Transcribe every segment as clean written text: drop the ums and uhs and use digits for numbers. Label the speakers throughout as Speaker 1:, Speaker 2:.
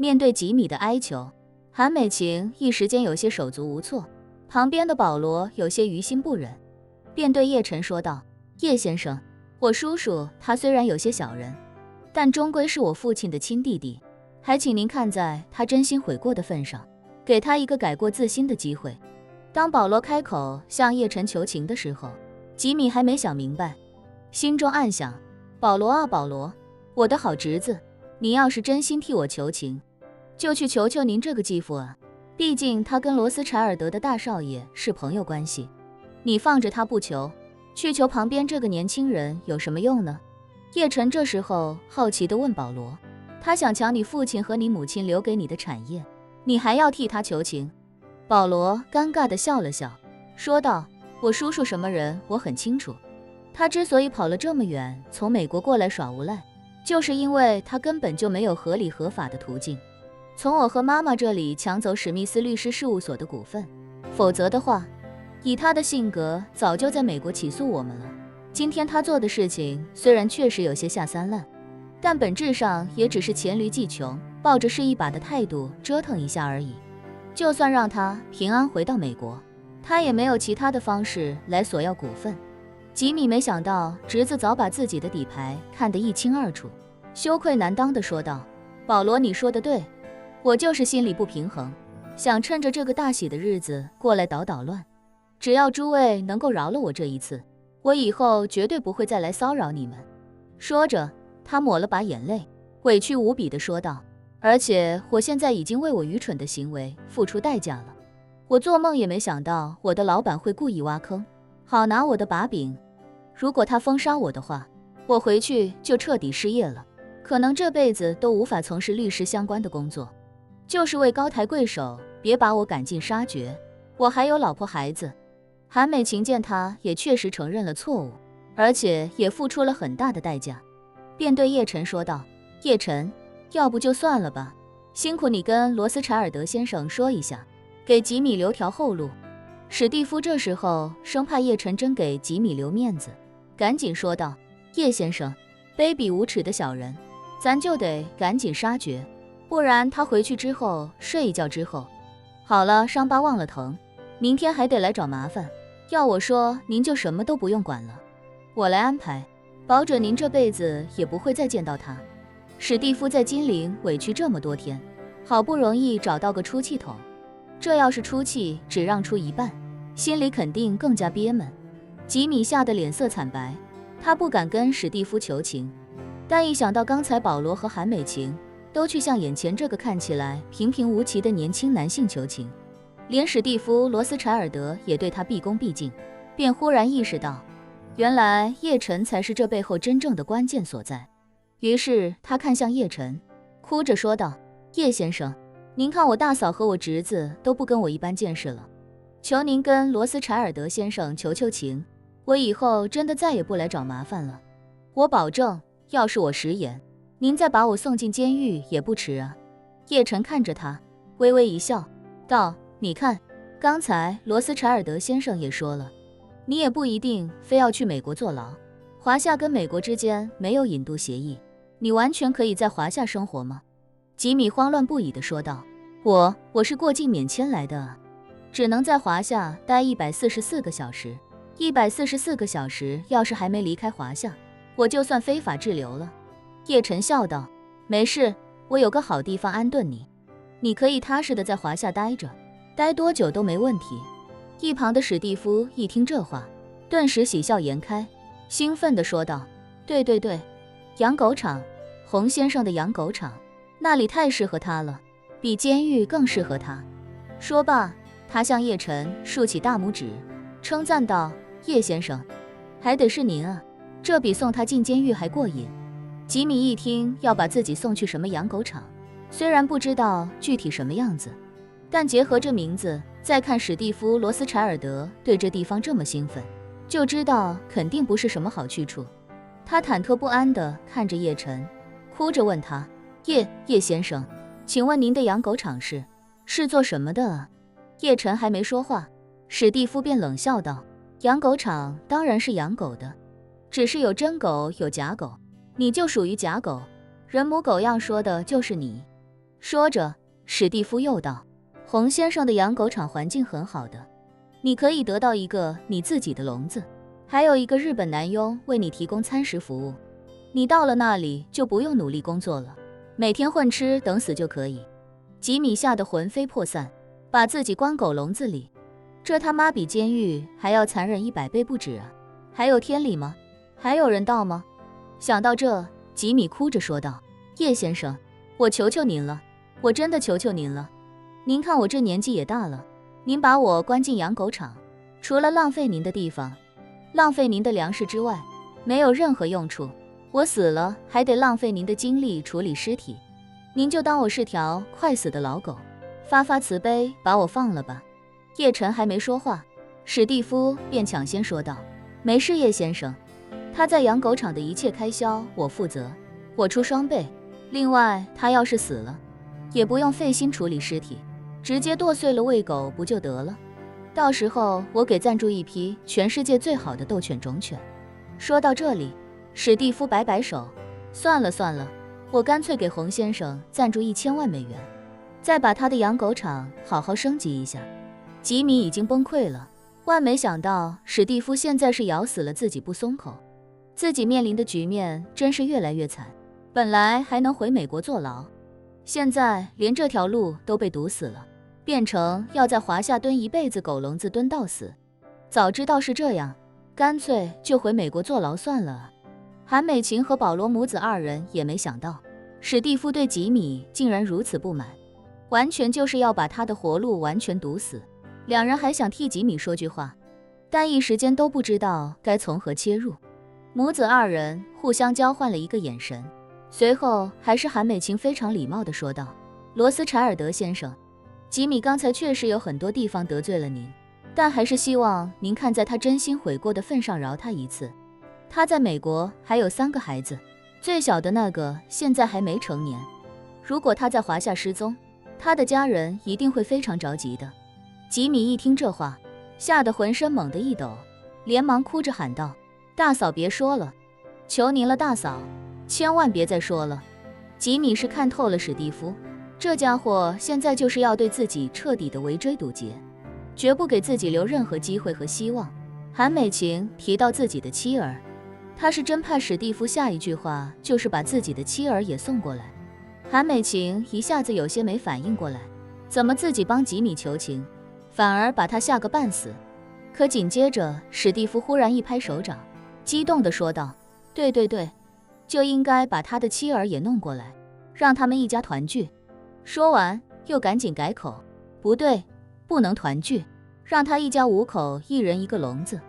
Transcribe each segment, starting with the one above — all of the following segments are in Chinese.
Speaker 1: 面对吉米的哀求，韩美晴一时间有些手足无措，旁边的保罗有些于心不忍，便对叶晨说道：叶先生，我叔叔他虽然有些小人，但终归是我父亲的亲弟弟，还请您看在他真心悔过的份上，给他一个改过自新的机会。当保罗开口向叶晨求情的时候，吉米还没想明白，心中暗想：保罗啊保罗，我的好侄子，你要是真心替我求情，就去求求您这个继父啊，毕竟他跟罗斯柴尔德的大少爷是朋友关系，你放着他不求，去求旁边这个年轻人有什么用呢？叶晨这时候好奇地问保罗，他想抢你父亲和你母亲留给你的产业，你还要替他求情？保罗尴尬地笑了笑，说道：我叔叔什么人我很清楚，他之所以跑了这么远从美国过来耍无赖，就是因为他根本就没有合理合法的途径从我和妈妈这里抢走史密斯律师事务所的股份，否则的话，以他的性格早就在美国起诉我们了。今天他做的事情虽然确实有些下三滥，但本质上也只是黔驴技穷，抱着试一把的态度折腾一下而已。就算让他平安回到美国，他也没有其他的方式来索要股份。吉米没想到侄子早把自己的底牌看得一清二楚，羞愧难当地说道：保罗，你说的对，我就是心里不平衡，想趁着这个大喜的日子过来捣捣乱。只要诸位能够饶了我这一次，我以后绝对不会再来骚扰你们。说着，他抹了把眼泪，委屈无比地说道：而且我现在已经为我愚蠢的行为付出代价了，我做梦也没想到我的老板会故意挖坑，好拿我的把柄。如果他封杀我的话，我回去就彻底失业了，可能这辈子都无法从事律师相关的工作。就是为高抬贵手，别把我赶尽杀绝，我还有老婆孩子。韩美晴见他也确实承认了错误，而且也付出了很大的代价，便对叶晨说道：叶晨，要不就算了吧，辛苦你跟罗斯柴尔德先生说一下，给吉米留条后路。史蒂夫这时候生怕叶晨真给吉米留面子，赶紧说道：叶先生，卑鄙无耻的小人，咱就得赶紧杀绝，不然他回去之后睡一觉之后，好了伤疤忘了疼，明天还得来找麻烦。要我说，您就什么都不用管了，我来安排，保准您这辈子也不会再见到他。史蒂夫在金陵委屈这么多天，好不容易找到个出气筒，这要是出气只让出一半，心里肯定更加憋闷。吉米吓得脸色惨白，他不敢跟史蒂夫求情，但一想到刚才保罗和韩美晴都去向眼前这个看起来平平无奇的年轻男性求情，连史蒂夫·罗斯柴尔德也对他毕恭毕敬，便忽然意识到，原来叶晨才是这背后真正的关键所在。于是他看向叶晨，哭着说道：叶先生，您看我大嫂和我侄子都不跟我一般见识了，求您跟罗斯柴尔德先生求求情，我以后真的再也不来找麻烦了。我保证，要是我食言，您再把我送进监狱也不迟啊。叶晨看着他，微微一笑，道：你看，刚才罗斯柴尔德先生也说了，你也不一定非要去美国坐牢，华夏跟美国之间没有引渡协议，你完全可以在华夏生活吗？吉米慌乱不已地说道：我是过境免签来的啊，只能在华夏待144个小时，144个小时要是还没离开华夏，我就算非法滞留了。叶晨笑道：没事，我有个好地方安顿你，你可以踏实的在华夏待着，待多久都没问题。一旁的史蒂夫一听这话，顿时喜笑颜开，兴奋地说道：对对对，养狗场，洪先生的养狗场，那里太适合他了，比监狱更适合他。说罢，他向叶晨竖起大拇指，称赞道：叶先生，还得是您啊，这比送他进监狱还过瘾。吉米一听要把自己送去什么养狗场，虽然不知道具体什么样子，但结合这名字，再看史蒂夫·罗斯柴尔德对这地方这么兴奋，就知道肯定不是什么好去处。他忐忑不安地看着叶晨，哭着问他：叶先生，请问您的养狗场是做什么的啊？叶晨还没说话，史蒂夫便冷笑道：养狗场当然是养狗的，只是有真狗有假狗，你就属于假狗，人模狗样说的就是你。说着，史蒂夫又道：“洪先生的养狗场环境很好的，你可以得到一个你自己的笼子，还有一个日本男佣为你提供餐食服务。你到了那里就不用努力工作了，每天混吃等死就可以。”吉米吓得魂飞魄散，把自己关狗笼子里，这他妈比监狱还要残忍100倍不止啊！还有天理吗？还有人道吗？想到这，吉米哭着说道：“叶先生，我求求您了，我真的求求您了。您看我这年纪也大了，您把我关进养狗场，除了浪费您的地方，浪费您的粮食之外，没有任何用处。我死了还得浪费您的精力处理尸体，您就当我是条快死的老狗，发发慈悲把我放了吧。”叶晨还没说话，史蒂夫便抢先说道：“没事，叶先生，他在养狗场的一切开销我负责，我出双倍。另外，他要是死了，也不用费心处理尸体，直接剁碎了喂狗不就得了？到时候我给赞助一批全世界最好的斗犬种犬。”说到这里，史蒂夫摆摆手：“算了算了，我干脆给洪先生赞助1000万美元，再把他的养狗场好好升级一下。”吉米已经崩溃了，万没想到史蒂夫现在是咬死了自己不松口，自己面临的局面真是越来越惨。本来还能回美国坐牢，现在连这条路都被堵死了，变成要在华夏蹲一辈子狗笼子蹲到死。早知道是这样，干脆就回美国坐牢算了。韩美琴和保罗母子2人也没想到，史蒂夫对吉米竟然如此不满，完全就是要把他的活路完全堵死。两人还想替吉米说句话，但一时间都不知道该从何切入。母子2人互相交换了一个眼神，随后还是韩美琴非常礼貌地说道：“罗斯柴尔德先生，吉米刚才确实有很多地方得罪了您，但还是希望您看在他真心悔过的份上饶他一次。他在美国还有3个孩子，最小的那个现在还没成年，如果他在华夏失踪，他的家人一定会非常着急的。”吉米一听这话，吓得浑身猛地一抖，连忙哭着喊道：“大嫂别说了，求您了，大嫂，千万别再说了。”吉米是看透了史蒂夫，这家伙现在就是要对自己彻底的围追堵截，绝不给自己留任何机会和希望。韩美琴提到自己的妻儿，她是真怕史蒂夫下一句话就是把自己的妻儿也送过来。韩美琴一下子有些没反应过来，怎么自己帮吉米求情，反而把他吓个半死。可紧接着，史蒂夫忽然一拍手掌，激动地说道：“对对对，就应该把他的妻儿也弄过来，让他们一家团聚。”说完，又赶紧改口：“不对，不能团聚，让他一家5口，1人1个笼子，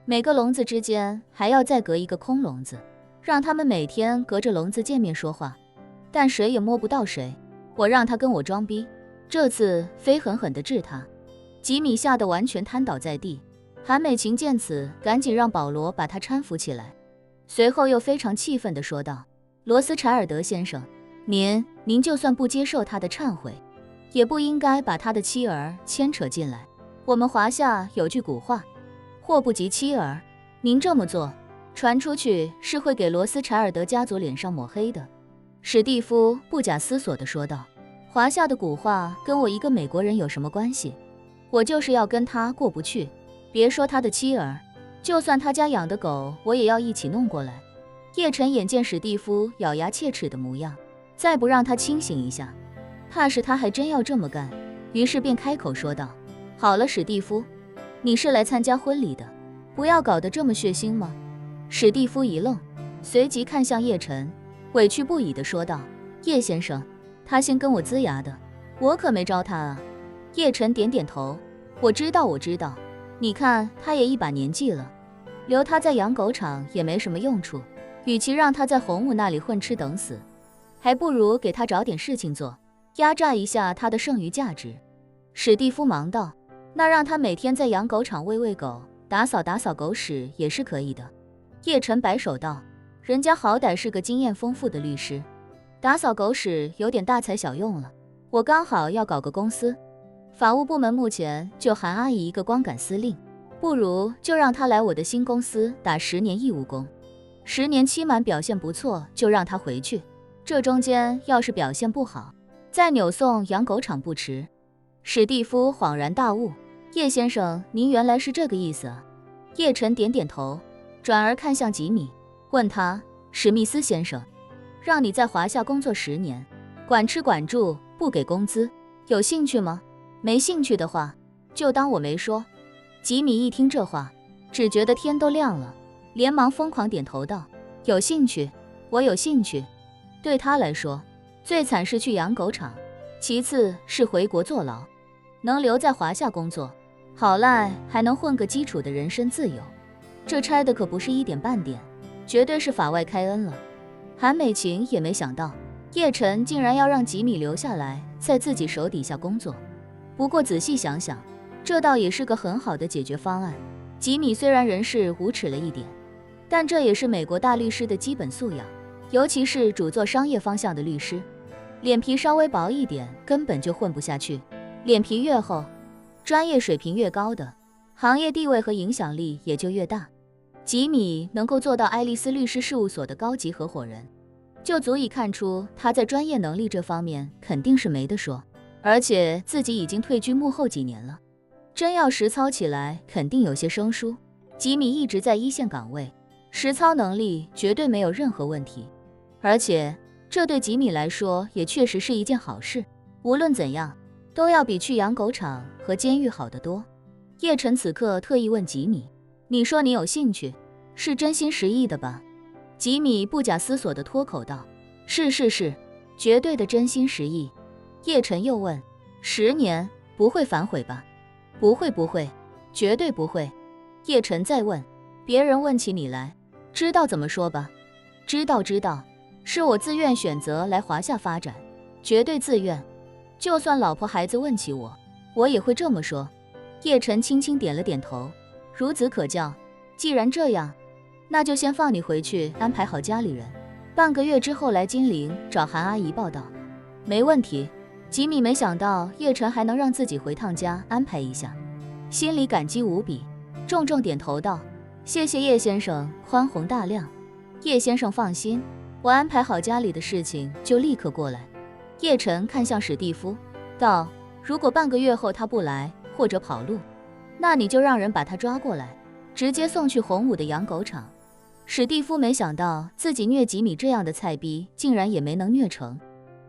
Speaker 1: 每个笼子之间还要再隔一个空笼子，让他们每天隔着笼子见面说话，但谁也摸不到谁。我让他跟我装逼，这次非狠狠地治他。”吉米吓得完全瘫倒在地，韩美琴见此，赶紧让保罗把他搀扶起来，随后又非常气愤地说道：“罗斯柴尔德先生，您就算不接受他的忏悔，也不应该把他的妻儿牵扯进来。我们华夏有句古话，祸不及妻儿，您这么做，传出去是会给罗斯柴尔德家族脸上抹黑的。”史蒂夫不假思索地说道：“华夏的古话跟我一个美国人有什么关系？我就是要跟他过不去，别说他的妻儿，就算他家养的狗，我也要一起弄过来。”叶晨眼见史蒂夫咬牙切齿的模样，再不让他清醒一下，怕是他还真要这么干，于是便开口说道：“好了，史蒂夫，你是来参加婚礼的，不要搞得这么血腥吗？”史蒂夫一愣，随即看向叶晨，委屈不已地说道：“叶先生，他先跟我呲牙的，我可没招他啊。”叶晨点点头：“我知道，你看他也一把年纪了，留他在养狗场也没什么用处，与其让他在洪武那里混吃等死，还不如给他找点事情做，压榨一下他的剩余价值。”史蒂夫忙道：“那让他每天在养狗场喂狗，打扫狗屎也是可以的。”叶晨摆手道：“人家好歹是个经验丰富的律师，打扫狗屎有点大材小用了。我刚好要搞个公司，法务部门目前就韩阿姨一个光杆司令，不如就让她来我的新公司打10年义务工，10年期满表现不错就让她回去，这中间要是表现不好，再扭送养狗场不迟。史蒂夫恍然大悟，叶先生，您原来是这个意思啊。叶晨点点头，转而看向吉米，问他，史密斯先生，让你在华夏工作10年，管吃管住，不给工资，有兴趣吗？没兴趣的话，就当我没说。吉米一听这话，只觉得天都亮了，连忙疯狂点头道，有兴趣，我有兴趣。对他来说，最惨是去养狗场，其次是回国坐牢，能留在华夏工作，好赖还能混个基础的人身自由，这差的可不是一点半点，绝对是法外开恩了。韩美琴也没想到，叶晨竟然要让吉米留下来，在自己手底下工作。不过仔细想想，这倒也是个很好的解决方案。吉米虽然人事无耻了一点，但这也是美国大律师的基本素养，尤其是主做商业方向的律师，脸皮稍微薄一点，根本就混不下去。脸皮越厚，专业水平越高的，行业地位和影响力也就越大。吉米能够做到爱丽丝律师事务所的高级合伙人，就足以看出他在专业能力这方面肯定是没得说，而且自己已经退居幕后几年了，真要实操起来肯定有些生疏。吉米一直在一线岗位，实操能力绝对没有任何问题，而且这对吉米来说也确实是一件好事，无论怎样都要比去养狗场和监狱好得多。叶晨此刻特意问吉米，你说你有兴趣，是真心实意的吧？吉米不假思索地脱口道，是，绝对的真心实意。叶晨又问，10年不会反悔吧？不会，绝对不会。叶晨再问，别人问起你来，知道怎么说吧？知道，是我自愿选择来华夏发展，绝对自愿，就算老婆孩子问起我，我也会这么说。叶晨轻轻点了点头，孺子可教，既然这样，那就先放你回去安排好家里人，半个月之后来金陵找韩阿姨报道。没问题。吉米没想到叶晨还能让自己回趟家安排一下，心里感激无比，重重点头道，谢谢叶先生宽宏大量。叶先生放心，我安排好家里的事情就立刻过来。叶晨看向史蒂夫道，如果半个月后他不来或者跑路，那你就让人把他抓过来，直接送去洪武的养狗场。史蒂夫没想到自己虐吉米这样的菜逼竟然也没能虐成，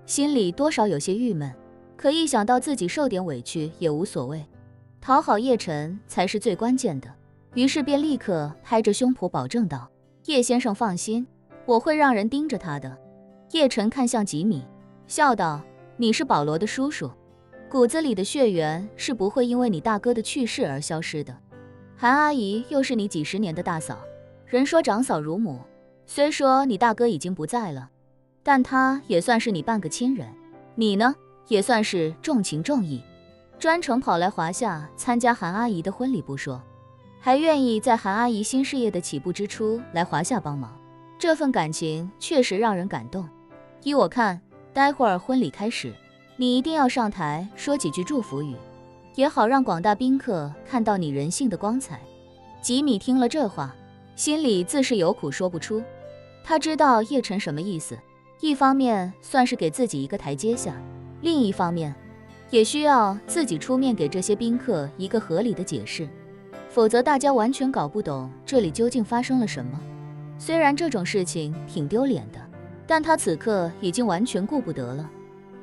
Speaker 1: 心里多少有些郁闷，可一想到自己受点委屈也无所谓，讨好叶晨才是最关键的，于是便立刻拍着胸脯保证道，叶先生放心，我会让人盯着他的。叶晨看向吉米，笑道，你是保罗的叔叔，骨子里的血缘是不会因为你大哥的去世而消失的。韩阿姨又是你几10年的大嫂，人说长嫂如母，虽说你大哥已经不在了，但他也算是你半个亲人，你呢，也算是重情重义，专程跑来华夏参加韩阿姨的婚礼不说，还愿意在韩阿姨新事业的起步之初来华夏帮忙，这份感情确实让人感动。依我看，待会儿婚礼开始，你一定要上台说几句祝福语，也好让广大宾客看到你人性的光彩。吉米听了这话，心里自是有苦说不出，他知道叶晨什么意思，一方面算是给自己一个台阶下，另一方面也需要自己出面给这些宾客一个合理的解释，否则大家完全搞不懂这里究竟发生了什么。虽然这种事情挺丢脸的，但他此刻已经完全顾不得了，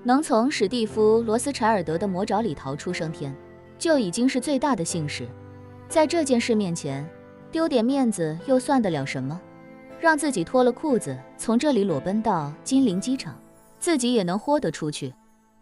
Speaker 1: 能从史蒂夫·罗斯柴尔德的魔爪里逃出升天，就已经是最大的幸事。在这件事面前，丢点面子又算得了什么？让自己脱了裤子从这里裸奔到金陵机场，自己也能豁得出去。